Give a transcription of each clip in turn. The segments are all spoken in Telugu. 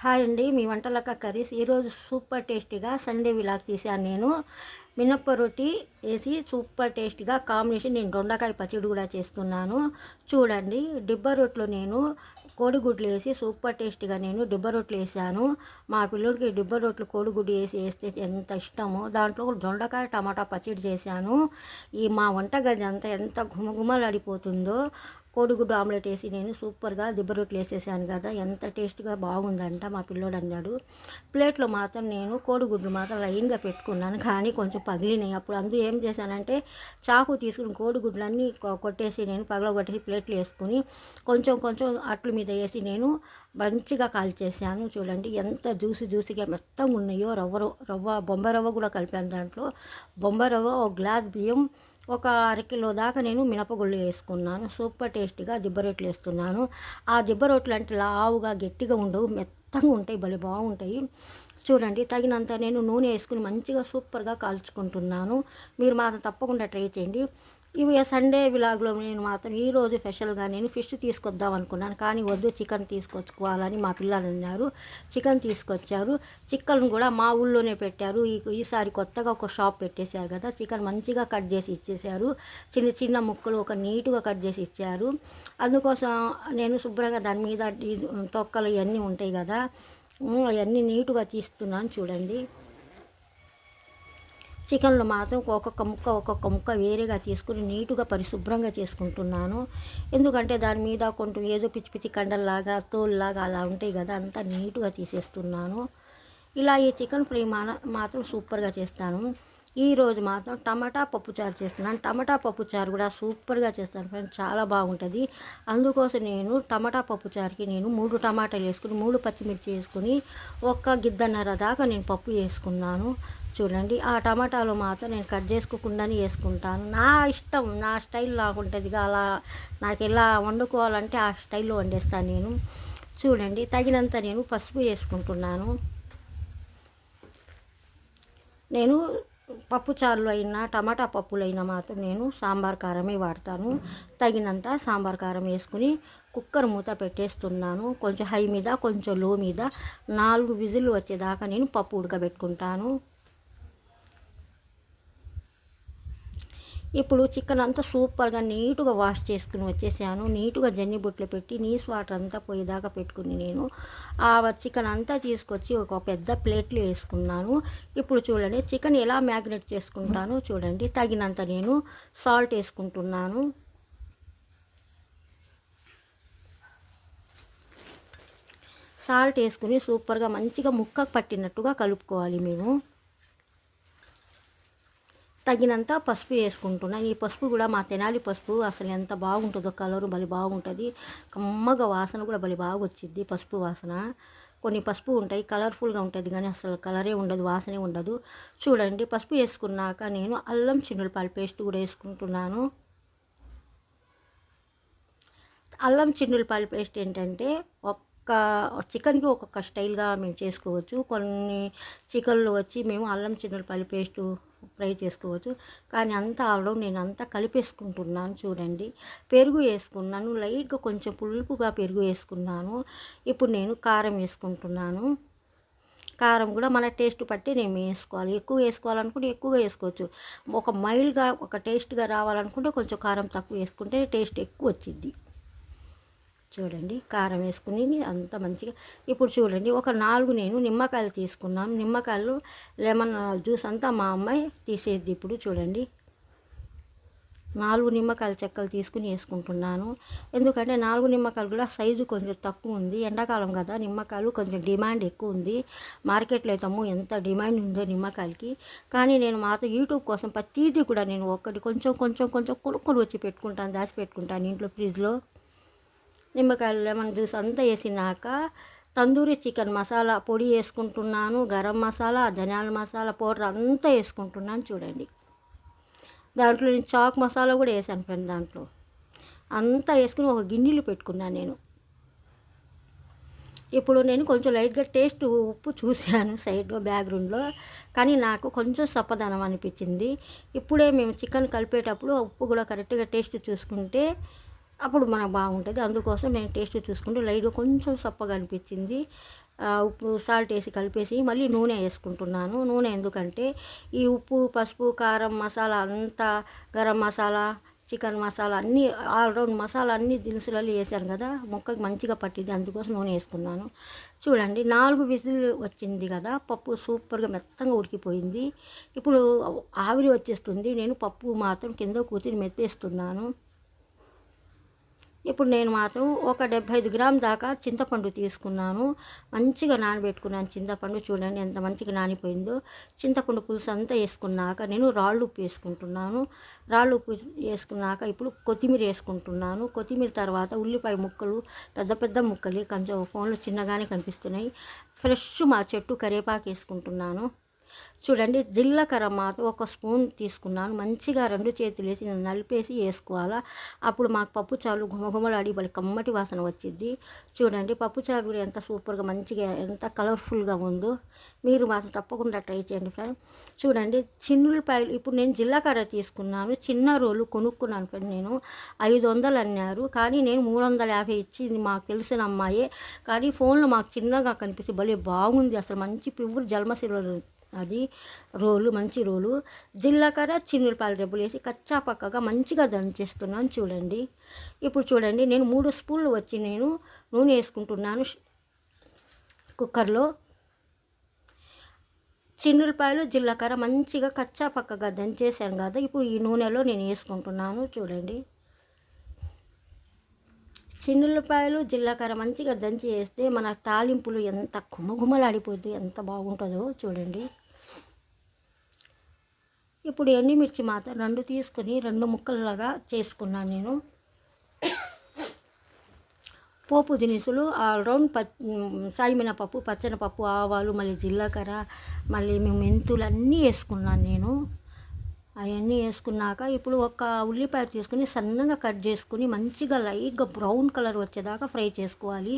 హాయ్ అండి. మీ వంటలక్క కర్రీస్ ఈరోజు సూపర్ టేస్టీగా సండే విలాగ్ తీశాను నేను. మినప్ప రొట్టి వేసి సూపర్ టేస్టీగా కాంబినేషన్ నేను దొండకాయ పచ్చడి కూడా చేస్తున్నాను. చూడండి, డిబ్బ రొట్టెలో నేను కోడిగుడ్లు వేసి సూపర్ టేస్టీగా నేను డిబ్బ రొట్టెలు వేసాను. మా పిల్లలకి డిబ్బ రొట్టెలు కోడిగుడ్డు వేస్తే ఎంత ఇష్టమో. దాంట్లో దొండకాయ టమాటా పచ్చడి చేశాను. ఈ మా వంటగది అంతా ఎంత గుమగుమలాడిపోతుందో. కోడిగుడ్డు ఆమ్లెట్ వేసి నేను సూపర్గా దిబ్బ రొట్టెలు వేసేసాను కదా, ఎంత టేస్ట్గా బాగుందంట మా పిల్లోడు అన్నాడు. ప్లేట్లో మాత్రం నేను కోడిగుడ్లు మాత్రం లైన్గా పెట్టుకున్నాను, కానీ కొంచెం పగిలినాయి. అప్పుడు ఏం చేశానంటే చాకు తీసుకుని కోడిగుడ్లన్నీ కొట్టేసి నేను పగలగొట్టేసి ప్లేట్లు వేసుకుని కొంచెం కొంచెం అట్ల మీద వేసి నేను మంచిగా కాల్చేసాను. చూడండి ఎంత జ్యూసీగా మెత్తగా ఉన్నాయో. రవ్వ బొంబాయి రవ్వ కూడా కలిపాను దాంట్లో. బొంబాయి రవ్వ, ఒక గ్లాస్ బియ్యం, ఒక అరకిలో దాకా నేను మినపగుళ్ళు వేసుకున్నాను. సూపర్ టేస్టీగా దిబ్బ రొట్టెలు వేస్తున్నాను. ఆ దిబ్బ రొట్టెలు అంటే లావుగా గట్టిగా ఉండవు, మెత్తగా ఉంటాయి, భలే బాగుంటాయి. చూడండి, తగినంత నేను నూనె వేసుకుని మంచిగా సూపర్గా కాల్చుకుంటున్నాను. మీరు మాత్రం తప్పకుండా ట్రై చేయండి. ఇవి సండే విలాగ్లో నేను మాత్రం ఈరోజు స్పెషల్గా నేను ఫిష్ తీసుకొద్దాం అనుకున్నాను, కానీ వద్దు, చికెన్ తీసుకొచ్చుకోవాలని మా పిల్లలు అన్నారు. చికెన్ తీసుకొచ్చారు. చికెన్ కూడా మా ఊళ్ళోనే పెట్టారు. ఈసారి కొత్తగా ఒక షాప్ పెట్టేశారు కదా, చికెన్ మంచిగా కట్ చేసి ఇచ్చేశారు. చిన్న చిన్న ముక్కలు ఒక నీటుగా కట్ చేసి ఇచ్చారు. అందుకోసం నేను శుభ్రంగా దాని మీద తొక్కలు ఇవన్నీ ఉంటాయి కదా, అవన్నీ నీటుగా తీస్తున్నాను. చూడండి, చికెన్లో మాత్రం ఒక్కొక్క ముక్క వేరేగా తీసుకుని నీటుగా పరిశుభ్రంగా చేసుకుంటున్నాను. ఎందుకంటే దాని మీద కొంచెం ఏదో పిచ్చి పిచ్చి కండల్లాగా తోలులాగా అలా ఉంటాయి కదా, అంతా నీటుగా తీసేస్తున్నాను. ఇలా ఈ చికెన్ ఫ్రై మాత్రం సూపర్గా చేస్తాను. ఈరోజు మాత్రం టమాటా పప్పుచారు చేస్తున్నాను. టమాటా పప్పుచారు కూడా సూపర్గా చేస్తాను ఫ్రెండ్స్, చాలా బాగుంటుంది. అందుకోసం నేను టమాటా పప్పుచారుకి నేను 3 టమాటాలు వేసుకుని 3 పచ్చిమిర్చి వేసుకుని ఒక్క గిద్దన్నర దాకా నేను పప్పు వేసుకున్నాను. చూడండి, ఆ టమాటాలు మాత్రం నేను కట్ చేసుకోకుండానే వేసుకుంటాను. నా ఇష్టం, నా స్టైల్ లాగుంటుందిగా, అలా నాకు ఎలా వండుకోవాలంటే ఆ స్టైల్లో వండేస్తాను నేను. చూడండి, తగినంత నేను పసుపు వేసుకుంటున్నాను. నేను పప్పు చారులో అయినా టమాటా పప్పులు అయినా మాత్రం నేను సాంబార్ కారమే వాడతాను. తగినంత సాంబార్ కారం వేసుకుని కుక్కర్ మూత పెట్టేస్తున్నాను. కొంచెం హై మీద కొంచెం లో మీద 4 విజిల్లు వచ్చేదాకా నేను పప్పు ఉడకబెట్టుకుంటాను. ఇప్పుడు చికెన్ అంతా సూపర్గా నీటుగా వాష్ చేసుకుని వచ్చేసాను. నీటుగా జన్ని బుట్టలు పెట్టి నీస్ వాటర్ అంతా పోయేదాకా పెట్టుకుని నేను ఆ చికెన్ అంతా తీసుకొచ్చి ఒక పెద్ద ప్లేట్లో వేసుకున్నాను. ఇప్పుడు చూడండి, చికెన్ ఎలా మ్యాగ్నేట్ చేసుకుంటాను చూడండి. తగినంత నేను సాల్ట్ వేసుకుంటున్నాను. సాల్ట్ వేసుకుని సూపర్గా మంచిగా ముక్కకు పట్టినట్టుగా కలుపుకోవాలి మేము. తగినంత పసుపు వేసుకుంటున్నాను. ఈ పసుపు కూడా మా తెనాలి పసుపు, అసలు ఎంత బాగుంటుందో, కలరు భలే బాగుంటుంది, కమ్మగా వాసన కూడా భలే బాగా వచ్చింది పసుపు వాసన. కొన్ని పసుపు ఉంటాయి కలర్ఫుల్గా ఉంటుంది, కానీ అసలు కలరే ఉండదు, వాసనే ఉండదు. చూడండి, పసుపు వేసుకున్నాక నేను అల్లం చిన్నులపాయల పేస్ట్ కూడా వేసుకుంటున్నాను. అల్లం చిన్నులపాయల పేస్ట్ ఏంటంటే చికెన్కి ఒక్కొక్క స్టైల్గా మేము చేసుకోవచ్చు. కొన్ని చికెన్లో వచ్చి మేము అల్లం చిన్నులపాయల పేస్టు ఫ్రై చేసుకోవచ్చు, కానీ అంతా అవడం నేను అంతా కలిపేసుకుంటున్నాను. చూడండి, పెరుగు వేసుకున్నాను, లైట్గా కొంచెం పులుపుగా పెరుగు వేసుకున్నాను. ఇప్పుడు నేను కారం వేసుకుంటున్నాను. కారం కూడా మన టేస్ట్ బట్టి నేను వేసుకోవాలి. ఎక్కువ వేసుకోవాలనుకుంటే ఎక్కువగా వేసుకోవచ్చు. ఒక మైల్డ్గా ఒక టేస్ట్గా రావాలనుకుంటే కొంచెం కారం తక్కువ వేసుకుంటే టేస్ట్ ఎక్కువ వచ్చింది. చూడండి, కారం వేసుకుని అంత మంచిగా. ఇప్పుడు చూడండి, ఒక 4 నేను నిమ్మకాయలు తీసుకున్నాను. నిమ్మకాయలు లెమన్ జ్యూస్ అంతా మా అమ్మాయి తీసేది. ఇప్పుడు చూడండి, 4 నిమ్మకాయల చెక్కలు తీసుకుని వేసుకుంటున్నాను. ఎందుకంటే 4 నిమ్మకాయలు కూడా సైజు కొంచెం తక్కువ ఉంది. ఎండాకాలం కదా, నిమ్మకాయలు కొంచెం డిమాండ్ ఎక్కువ ఉంది. మార్కెట్లో అయితే ఎంత డిమాండ్ ఉందో నిమ్మకాయలకి. కానీ నేను మాత్రం యూట్యూబ్ కోసం ప్రతిదీ కూడా నేను కొంచెం కొనుక్కొని వచ్చి పెట్టుకుంటాను, దాచి పెట్టుకుంటాను ఇంట్లో ఫ్రిడ్జ్లో. నిమ్మకాయలు లెమన్ జ్యూస్ అంతా వేసినాక తందూరి చికెన్ మసాలా పొడి వేసుకుంటున్నాను. గరం మసాలా, ధనియాల మసాలా పౌడర్ అంతా వేసుకుంటున్నాను. చూడండి, దాంట్లో నేను చాక్ మసాలా కూడా వేసాను ఫ్రెండ్. దాంట్లో అంతా వేసుకుని ఒక గిన్నెలు పెట్టుకున్నాను నేను. ఇప్పుడు నేను కొంచెం లైట్గా టేస్ట్ ఉప్పు చూశాను సైడ్లో బ్యాక్గ్రౌండ్లో, కానీ నాకు కొంచెం సప్పదనం అనిపించింది. ఇప్పుడే మేము చికెన్ కలిపేటప్పుడు ఉప్పు కూడా కరెక్ట్గా టేస్ట్ చూసుకుంటే అప్పుడు మనకు బాగుంటుంది. అందుకోసం నేను టేస్ట్ చూసుకుంటూ లైట్‌గా కొంచెం సప్పగా అనిపించింది. ఉప్పు, సాల్ట్ వేసి కలిపేసి మళ్ళీ నూనె వేసుకుంటున్నాను. నూనె ఎందుకంటే ఈ ఉప్పు, పసుపు, కారం, మసాలా అంతా, గరం మసాలా, చికెన్ మసాలా అన్నీ ఆల్ రౌండ్ మసాలా అన్నీ దినుసులల్లో వేసాను కదా, ముక్కకి మంచిగా పట్టిద్ది. అందుకోసం నూనె వేసుకున్నాను. చూడండి 4 విజిల్లు వచ్చింది కదా, పప్పు సూపర్‌గా మెత్తంగా ఉడికిపోయింది. ఇప్పుడు ఆవిరి వచ్చేస్తుంది. నేను పప్పు మాత్రం కింద కూర్చొని మెత్తేస్తున్నాను. ఇప్పుడు నేను మాత్రం ఒక 75 గ్రాముల దాకా చింతపండు తీసుకున్నాను. మంచిగా నానబెట్టుకున్నాను చింతపండు. చూడండి ఎంత మంచిగా నానిపోయిందో. చింతపండు పులుసు అంతా వేసుకున్నాక నేను రాళ్ళు ఉప్పు వేసుకుంటున్నాను. రాళ్ళు ఉప్పు వేసుకున్నాక ఇప్పుడు కొత్తిమీర వేసుకుంటున్నాను. కొత్తిమీర తర్వాత ఉల్లిపాయ ముక్కలు, పెద్ద పెద్ద ముక్కలు, కొంచెం ఫోన్లో చిన్నగానే కనిపిస్తున్నాయి. ఫ్రెష్ మా చెట్టు కరివేపాకు వేసుకుంటున్నాను. చూడండి జీలకర్ర మాత్రం ఒక స్పూన్ తీసుకున్నాను. మంచిగా 2 చేతులు వేసి నలిపేసి వేసుకోవాలా. అప్పుడు మాకు పప్పుచారు గుమగుమలాడి భలే కమ్మటి వాసన వచ్చిద్ది. చూడండి పప్పుచారు కూడా ఎంత సూపర్గా మంచిగా ఎంత కలర్ఫుల్గా ఉందో. మీరు మాత్రం తప్పకుండా ట్రై చేయండి ఫ్రెండ్. చూడండి చిన్నులపాయలు ఇప్పుడు నేను జీలకర్ర తీసుకున్నాను. చిన్న రోలు కొనుక్కున్నాను ఫ్రెండ్. నేను 500 అన్నారు, కానీ నేను 350 ఇచ్చింది మాకు తెలిసిన అమ్మాయే. కానీ ఫోన్లో మాకు చిన్నగా కనిపిస్తే భలే బాగుంది. అసలు మంచి ప్యూర్ జల్మసిల్వర్ అది రోలు, మంచి రోలు. జీలకర్ర, చిన్నులపాయల రెబ్బలు వేసి కచ్చా పక్కగా మంచిగా దంచేస్తున్నాను. చూడండి ఇప్పుడు చూడండి నేను 3 స్పూన్లు వచ్చి నేను నూనె వేసుకుంటున్నాను కుక్కర్లో. చిన్నులపాయలు, జీలకర్ర మంచిగా కచ్చా పక్కగా దంచేసాను కదా, ఇప్పుడు ఈ నూనెలో నేను వేసుకుంటున్నాను. చూడండి చిన్నులపాయలు, జీలకర్ర మంచిగా దంచి వేస్తే మన తాలింపులు ఎంత గుమగుమలాడిపోద్ది, ఎంత బాగుంటుందో చూడండి. ఇప్పుడు ఎండుమిర్చి మాత్రం 2 తీసుకొని 2 ముక్కల్లాగా చేసుకున్నాను నేను. పోపు దినుసులు ఆల్ రౌండ్ సాయిమినపప్పు, పచ్చనపప్పు, ఆవాలు, మళ్ళీ జీలకర్ర, మళ్ళీ మెంతులు అన్నీ వేసుకున్నాను నేను. అవన్నీ వేసుకున్నాక ఇప్పుడు ఒక ఉల్లిపాయ తీసుకుని సన్నగా కట్ చేసుకుని మంచిగా లైట్గా బ్రౌన్ కలర్ వచ్చేదాకా ఫ్రై చేసుకోవాలి.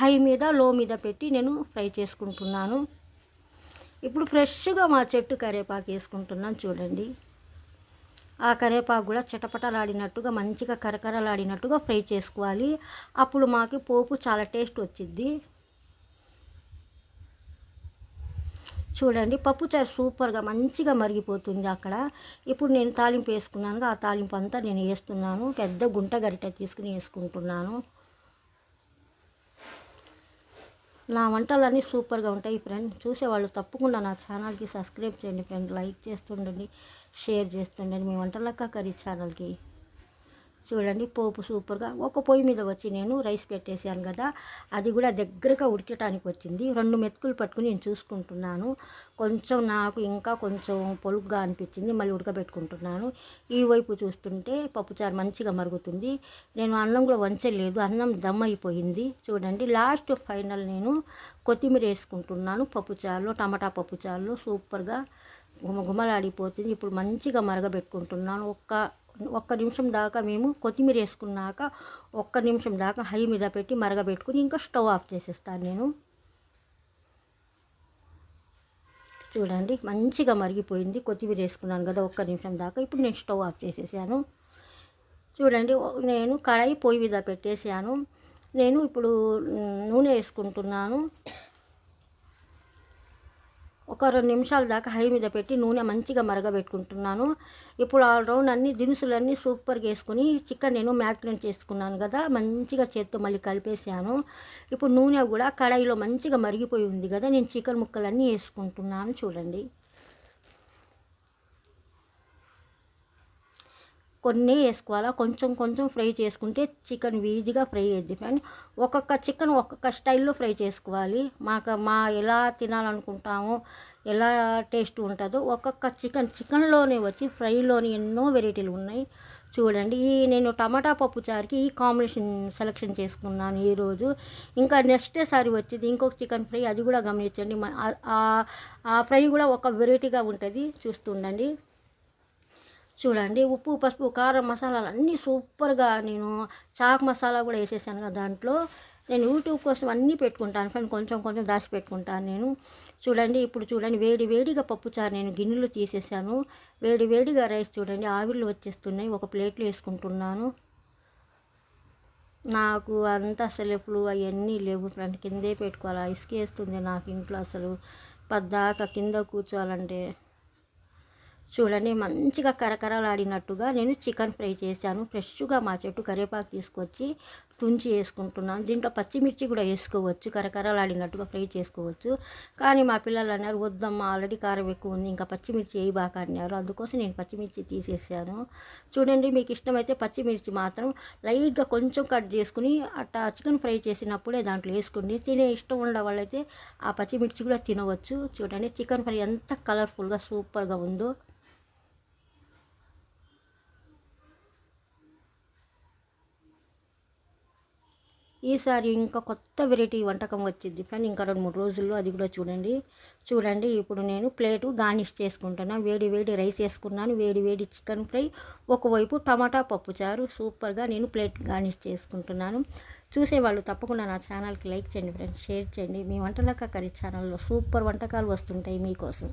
హై మీద, లో మీద పెట్టి నేను ఫ్రై చేసుకుంటున్నాను. ఇప్పుడు ఫ్రెష్గా మా చెట్టు కరివేపాకు వేసుకుంటున్నాను. చూడండి ఆ కరివేపాకు కూడా చిటపటలాడినట్టుగా మంచిగా కరకరలాడినట్టుగా ఫ్రై చేసుకోవాలి. అప్పుడు మాకు పోపు చాలా టేస్ట్ వచ్చిద్ది. చూడండి పప్పుచారు సూపర్గా మంచిగా మరిగిపోతుంది అక్కడ. ఇప్పుడు నేను తాలింపు వేసుకున్నాను. ఆ తాలింపు అంతా నేను వేస్తున్నాను. పెద్ద గుంట గరిటె తీసుకుని వేసుకుంటున్నాను. నా వంటలన్నీ సూపర్గా ఉంటాయి ఫ్రెండ్. చూసేవాళ్ళు తప్పకుండా నా ఛానల్కి సబ్స్క్రైబ్ చేయండి ఫ్రెండ్. లైక్ చేస్తుండండి, షేర్ చేస్తుండండి మీ వంటలక్క కర్రీ ఛానల్కి. చూడండి పోపు సూపర్గా ఒక పొయ్యి మీద వచ్చి నేను రైస్ పెట్టేసాను కదా, అది కూడా దగ్గరగా ఉడకటానికి వచ్చింది. 2 మెతుకులు పట్టుకుని నేను చూసుకుంటున్నాను. కొంచెం నాకు ఇంకా కొంచెం పొలుగ్గా అనిపించింది, మళ్ళీ ఉడకబెట్టుకుంటున్నాను. ఈ వైపు చూస్తుంటే పప్పుచారు మంచిగా మరుగుతుంది. నేను అన్నం కూడా వంచలేదు, అన్నం దమ్ అయిపోయింది. చూడండి లాస్ట్ ఫైనల్ నేను కొత్తిమీర వేసుకుంటున్నాను. పప్పుచారులో, టమాటా పప్పుచారులో సూపర్గా గుమగుమలాడిపోతుంది. ఇప్పుడు మంచిగా మరగబెట్టుకుంటున్నాను. ఒక్క నిమిషం దాకా మేము కొత్తిమీర వేసుకున్నాక 1 నిమిషం దాకా హై మీద పెట్టి మరగబెట్టుకుని ఇంకా స్టవ్ ఆఫ్ చేసేస్తాను నేను. చూడండి మంచిగా మరిగిపోయింది. కొత్తిమీర వేసుకున్నాను కదా 1 నిమిషం దాకా. ఇప్పుడు నేను స్టవ్ ఆఫ్ చేసేసాను. చూడండి నేను కడాయి పొయ్యి మీద పెట్టేసాను. నేను ఇప్పుడు నూనె వేసుకుంటున్నాను. ఒక 2 నిమిషాల దాకా హై మీద పెట్టి నూనె మంచిగా మరగబెట్టుకుంటున్నాను. ఇప్పుడు ఆల్ రౌండ్ అన్ని దినుసులన్నీ సూపర్గా వేసుకొని చికెన్ నేను మ్యారినేట్ చేసుకున్నాను కదా, మంచిగా చేత్తో మళ్ళీ కలిపేసాను. ఇప్పుడు నూనె కూడా కడాయిలో మంచిగా మరిగిపోయి ఉంది కదా, నేను చికెన్ ముక్కలన్నీ వేసుకుంటున్నాను. చూడండి కొన్ని వేసుకోవాలా, కొంచెం కొంచెం ఫ్రై చేసుకుంటే చికెన్ ఈజీగా ఫ్రై అయ్యిద్ది ఫ్రెండ్. ఒక్కొక్క చికెన్ ఒక్కొక్క స్టైల్లో ఫ్రై చేసుకోవాలి. మా ఎలా తినాలనుకుంటామో, ఎలా టేస్ట్ ఉంటుందో ఒక్కొక్క చికెన్లోనే వచ్చి ఫ్రైలోని ఎన్నో వెరైటీలు ఉన్నాయి. చూడండి నేను టమాటా పప్పు చారుకి ఈ కాంబినేషన్ సెలెక్షన్ చేసుకున్నాను ఈరోజు. ఇంకా నెక్స్ట్ సారి వచ్చేది ఇంకొక చికెన్ ఫ్రై, అది కూడా గమనించండి. ఆ ఫ్రై కూడా ఒక వెరైటీగా ఉంటుంది, చూస్తుండండి. చూడండి ఉప్పు, పసుపు, కారం, మసాలాలు అన్నీ సూపర్గా నేను చాక్ మసాలా కూడా వేసేసాను కదా దాంట్లో. నేను యూట్యూబ్ కోసం అన్నీ పెట్టుకుంటాను ఫ్రెండ్, కొంచెం కొంచెం దాచి పెట్టుకుంటాను నేను. చూడండి, ఇప్పుడు చూడండి, వేడి వేడిగా పప్పుచారు నేను గిన్నెలో తీసేసాను. వేడి వేడిగా రైస్ చూడండి ఆవిర్లు వచ్చేస్తున్నాయి. ఒక ప్లేట్లో వేసుకుంటున్నాను. నాకు అంత అసలు ఫ్లూ అవన్నీ లేవు ఫ్రెండ్, కిందే పెట్టుకోవాలి. ఇసుకేస్తుంది నాకు ఇంట్లో అసలు పద్దాక కింద కూర్చోవాలంటే. చూడండి, మంచిగా కరకరలాడినట్టుగా నేను చికెన్ ఫ్రై చేశాను. ఫ్రెష్గా మా చెట్టు కరివేపాకు తీసుకొచ్చి తుంచి వేసుకుంటున్నాను. దీంట్లో పచ్చిమిర్చి కూడా వేసుకోవచ్చు, కరకరలాడినట్టుగా ఫ్రై చేసుకోవచ్చు. కానీ మా పిల్లలు అన్నారు, వద్దమ్మా ఆల్రెడీ కారం ఎక్కువ ఉంది, ఇంకా పచ్చిమిర్చి వేయబాక అన్నారు. అందుకోసం నేను పచ్చిమిర్చి తీసేసాను. చూడండి, మీకు ఇష్టమైతే పచ్చిమిర్చి మాత్రం లైట్గా కొంచెం కట్ చేసుకుని అట్టా చికెన్ ఫ్రై చేసినప్పుడే దాంట్లో వేసుకోండి. తినే ఇష్టం ఉన్న వాళ్ళైతే ఆ పచ్చిమిర్చి కూడా తినవచ్చు. చూడండి, చికెన్ ఫ్రై ఎంత కలర్ఫుల్గా సూపర్గా ఉందో. ఈసారి ఇంకా కొత్త వెరైటీ వంటకం వచ్చింది ఫ్రెండ్, ఇంకా 2-3 రోజుల్లో, అది కూడా చూడండి. చూడండి, ఇప్పుడు నేను ప్లేటు గార్నిష్ చేసుకుంటున్నాను. వేడి వేడి రైస్ వేసుకున్నాను, వేడి వేడి చికెన్ ఫ్రై, ఒకవైపు టమాటా పప్పుచారు. సూపర్గా నేను ప్లేట్ గార్నిష్ చేసుకుంటున్నాను. చూసేవాళ్ళు తప్పకుండా నా ఛానల్కి లైక్ చేయండి ఫ్రెండ్స్, షేర్ చేయండి. మీ వంటలక్క కర్రీ ఛానల్లో సూపర్ వంటకాలు వస్తుంటాయి మీకోసం.